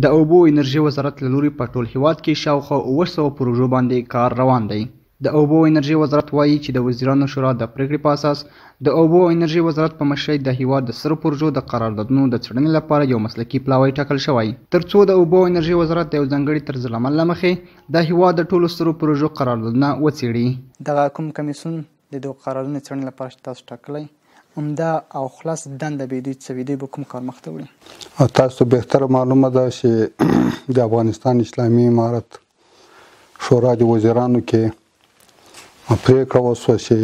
د اوبو انرژي وزارت له لوري په ټول هیواد کې شاوخوا 900 پروژو باندې کار روان دی. د اوبو انرژي وزارت وایي چې د وزیرانو شورا د پریکړې په اساس د اوبو انرژي وزارت په مشرۍ د هیواد د سرو پروژو د قراردادونو د څېړنې لپاره یو مسلکي پلاوی ټاکل شوی، ترڅو د اوبو انرژي وزارت د یو ځانګړي طرز العمل له مخې د هیواد د ټولو سرو پروژو قراردادونه وڅېړي. دغه کوم کمیسیون د دغو قراردادونو څېړنې لپاره چې تاسو ټاکلی عمده او خلاص دنده به دوی څه وي، دوی به کوم کار مخته وړي؟ تاسو بهتره معلومه ده چې د افغانستان اسلامي امارت شورا د وزیرانو کې پریکړه وشوه چې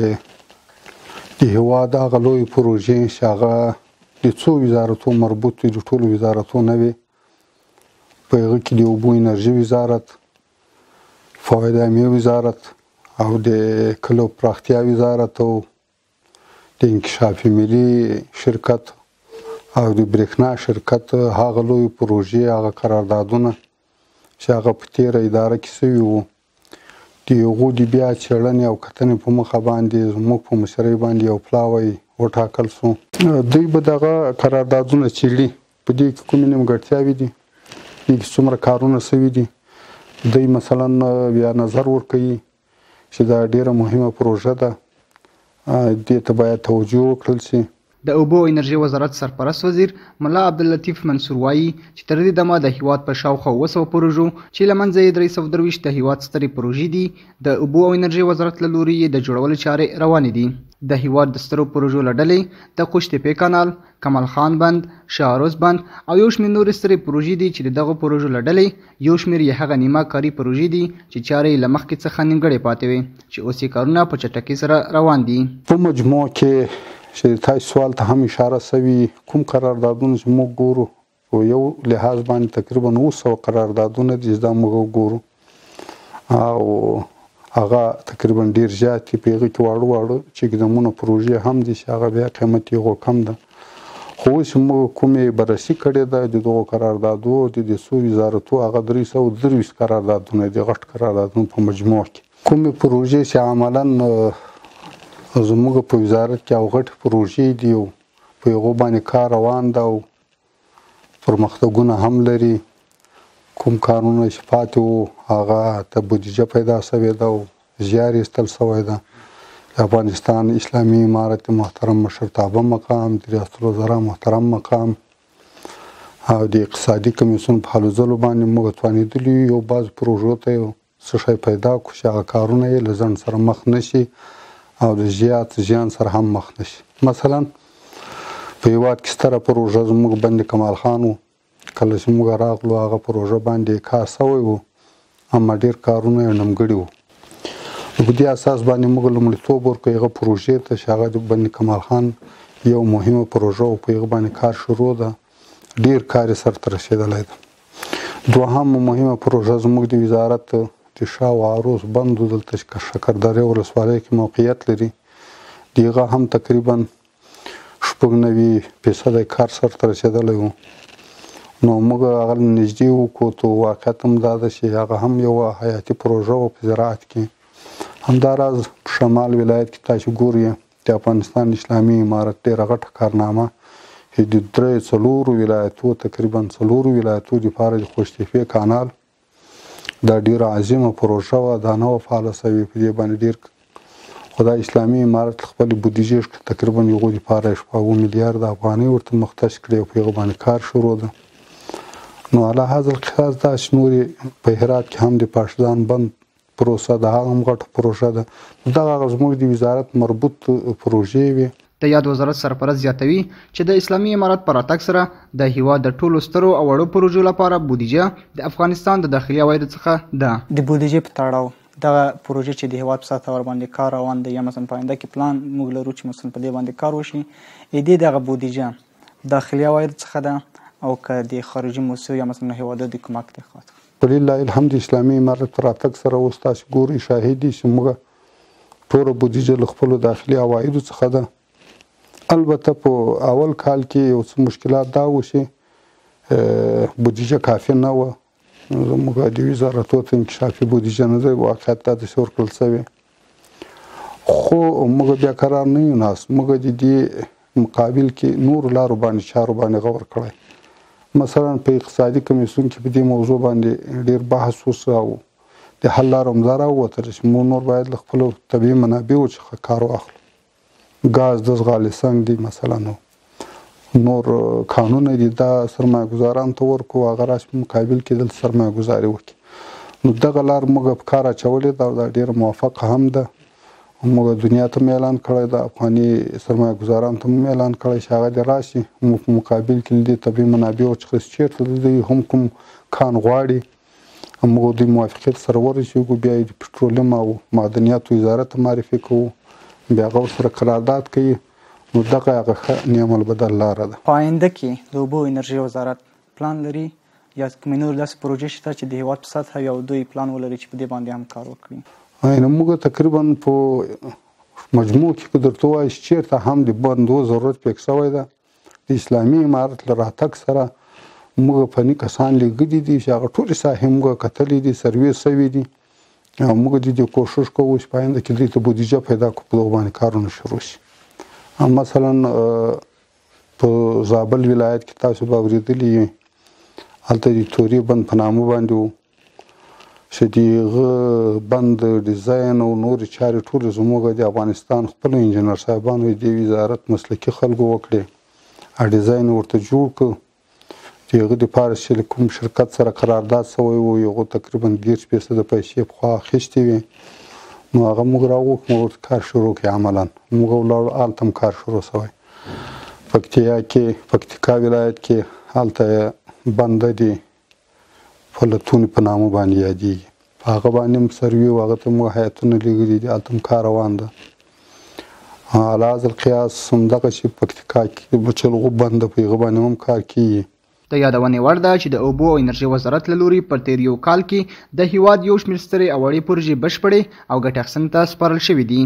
د هیواد هغه لویې پروژې چې هغه د څو وزارتو مربوط وي، د ټولو وزارتو نه وي، په هغه کې د اوبو انرژي وزارت، فواید عامې وزارت او د کلو پراختیا وزارت او د انکشاف ملي شرکت او د برېښنا شرکت هغه لویې پروژې، هغه قراردادونه چې هغه په تېره اداره کې شوي وو، د هغو د بیا څېړنې او کتنې په مخه باندې زموږ په مشرۍ باندې یو پلاوی وټاکل شو. دوی به دغه قراردادونه څېړي، په دې کې کومې نیمګړتیاوې دي، دې کې څومره کارونه شوي دي. دوی مثلا بیا نظر ورکوي چې دا ډېره مهمه پروژه ده، دې ته باید توجه وکړل شي. د اوبو انرژي وزارت سرپرست وزیر ملا عبداللطیف منصور وایي چې تر دې دمه د هیواد په شاوخوا 900 پروژو چې له منځه یې 323 د هیواد سترې پروژې دي، د اوبو او انرژي وزارت له لوري یې د جوړولو چارې روانې دي. د هیواد د سترو پروژو له ډلې د خوش تپې کانال، کمال خان بند، شاهروز بند او یو شمېر نورې سترې پروژې دي چې د دغو پروژو له ډلې یو شمېر یې هغه نیمه کاري پروژې دي چې چارې یې له مخکې څخه نیمګړې پاتې وې، چې اوس یې کارونه په چټکۍ سره روان دي. په مجموع کې چې تاسو سوال ته هم اشاره شوي، کوم قراردادونه چې موږ ګورو په یو لحاظ باندې تقریبا 900 قراردادونه دي چې دا موږ ګورو، او هغه تقریبا ډېر زیات دي. په هغې کې واړه چې ګدامونه پروژې هم دي چې هغه بیا قیمت یې هغو کم ده. خو اوس موږ کومې بررسي کړې ده د دغو قراردادو د څو وزارتو، هغه 323 قراردادونه دي، غټ قراردادونه په مجموع کې. کومې پروژې چې عملا زموږ په وزارت کې او غټ پروژې دي او په هغو باندې کار روان ده او پرمختګونه هم لري، کوم کارونه چې پاتې وو هغه ته بودیجه پیدا شوې ده او زیار یې ایستل شوی ده. د افغانستان اسلامي امارت محترم مشرتابه مقام، د ریاست الوزرا محترم مقام او د اقتصادي کمیسیون په هلو ځلو باندې موږ توانېدلي یو بعض پروژو ته یو څه شی پیدا کړو چې هغه کارونه یې له ځنډ سره مخ نه شي او د زیات زیان سره هم مخ نه شي. مثلا په هېواد کې ستره پروژه زموږ بند کمال خان و، کله چې موږ راغلو هغه پروژه باندې کار شوی و، اما ډېر کارونه یې نیمګړي وو. په دې اساس باندې موږ لومړیتوب ورکړو هغه پروژې ته چې هغه د بند کمال خان یو مهمه پروژه او په هغه باندې کار شروع ده، ډېر کار یې سرته رسېدلی ده. دوهم مهمه پروژه زموږ د وزارت د شاه و عروس بند دلته چې شکردرې ولسوالۍ کې موقعیت لري، د هغه هم تقریبا 96% کار سرته رسېدلی و. نو موږ هغه نږدې وکړو، تو واقعیت هم دا ده چې هغه هم یوه حیاتي پروژه وه په زراعت کې. همداراز په شمال ولایت کې تاسو ګورئ د افغانستان اسلامي امارت ډېره غټه کارنامه چې د 3-4 ولایتو تقریبا 4 ولایتو دپاره د خوش تپې کانال، دا ډېره عظیمه پروژه وه، دا نه وه فعاله شوې. په دې باندې ډېر خو دا اسلامي امارت خپلې بودیجې تقریبا هغو دپاره 6 میلیارده افغانۍ ورته مختص کړې او په هغه باندې کار شروع ده. نو علی هذا القیاس داسې نورې په هرات کې هم د پاشدان بند پروسه ده، هغه هم غټه پروژه ده. دغه زموږ د وزارت مربوط پروژې وي. د یاد وزارت سرپرست زیاتوي چې د اسلامي امارت په راتګ سره د هیواد د ټولو سترو او وړو پروژو لپاره بودیجه د افغانستان د داخلي عوایدو څخه ده. د بودیجې په تړاو دغه پروژې چې د هیواد په سطحه ورباندې کار روان دی، یا مثلا په آینده کې پلان موږ لرو چې مثلا په دې باندې کار وشي، دې دغه بودیجه داخلي عوایدو څخه ده او که د خارجي موسسو یا مثلا هیوادو د کمک دی خاطر؟ ولله الحمد اسلامي امارت په راتګ سره اوس تاسو ګورئ شاهد دي چې موږ ټوله بودیجه له خپلو داخلي عوایدو څخه ده. البته په اول کال کې یو څه مشکلات دا و چې بودیجه کافي نه وه، زموږ د وزارتو ته انکشافي بودیجه نه ده، واقعیت دا داسې ورکړل شوې. خو موږ بیا قرار نه یو ناست، موږ د دې مقابل کې نورو لارو باندې چارو باندې غور کړی مثلا په اقتصادي کمیسیون کې په دې موضوع باندې ډېر بحث وشو او د حل لاره هم دا راووتله چې موږ نور باید له خپلو طبیعي منابعو څخه کار واخلو. ګاز د زغالې سنګ دی مثلا نور قانون دی دا سرمایه ګزارانو ته ورکړو هغه راشي په مقابل کې دلته سرمایه ګزاري وکړي. نو دغه لار موږ په کار اچولې ده او دا ډېره موفقه هم ده. موږ دنیا ته هم اعلان کړی ده، افغاني سرمایه ګزارانو ته هم اعلان کړی چې هغه دې راشي موږ په مقابل کې د طبیعي منابعو څخه چېرته د دوی هم کوم کان غواړي موږ دوی موافقت سره ورسېږو، بیا یې د پټرولیم او معدنیاتو وزارت ته معرفي کوو، بیا هغه ورسره قرارداد کوي. نو دغه هغه ښه نعم البدل لاره ده. په آینده کې د اوبو انرژۍ وزارت پلان لري یا کومې نور داسې پروژې شته چې د هېواد په سطحه یو دوی پلان ولري چې په دې باندې هم کار وکړي؟ موږ تقریبا په مجموع کې که درته ووایو چې چېرته هم د بندو ضرورت پېښ شوی ده د اسلامي امارت له راتګ سره موږ فني کسان لېږلي دي چې هغه ټولې ساحې موږ کتلې دي، سروې شوي دي او موږ د دې کوښښ کوو چې په آینده کې دوی ته بودیجه پیدا کړو په دغو باندې کارونه شروع شي. مثلا په زابل ولایت کې تاسو به اورېدلي وي هلته د تورې بند په نامه باندې و چې د هغه بند ډیزاین او نورې چارې ټولې زموږ د افغانستان خپلو انجینر صاحبانو د وزارت مسلکي خلکو وکړې، ډیزاین ورته جوړ کړ. د هغه دپاره چې له کوم شرکت سره قرارداد شوی و هغو تقریبا 30% پیسې پخوا اخیستې وې. نو هغه موږ راوغوښت موږ ورته کار شروع کړې. عملا موږ ولاړو هلته هم کار شروع شوی. پکتیکا ولایت کې هلته بنده دی فلتونې په نامه باندې یادېږي، په هغه باندې هم سروې و، هغه ته موږ هیاتونه لېږلي دي، هلته هم کار روان ده. علی هذا القیاس همدغه چې پکتیکا کې بچلغو بنده په هغه باندې هم کار کېږي. د یادونې وړ ده چې د اوبو او انرژۍ وزارت له لوري پر تېر یو کال کې د هېواد یو شمېر سترې او وړې پروژې بشپړې او ګټې اخیستنې ته سپارل شوي دي.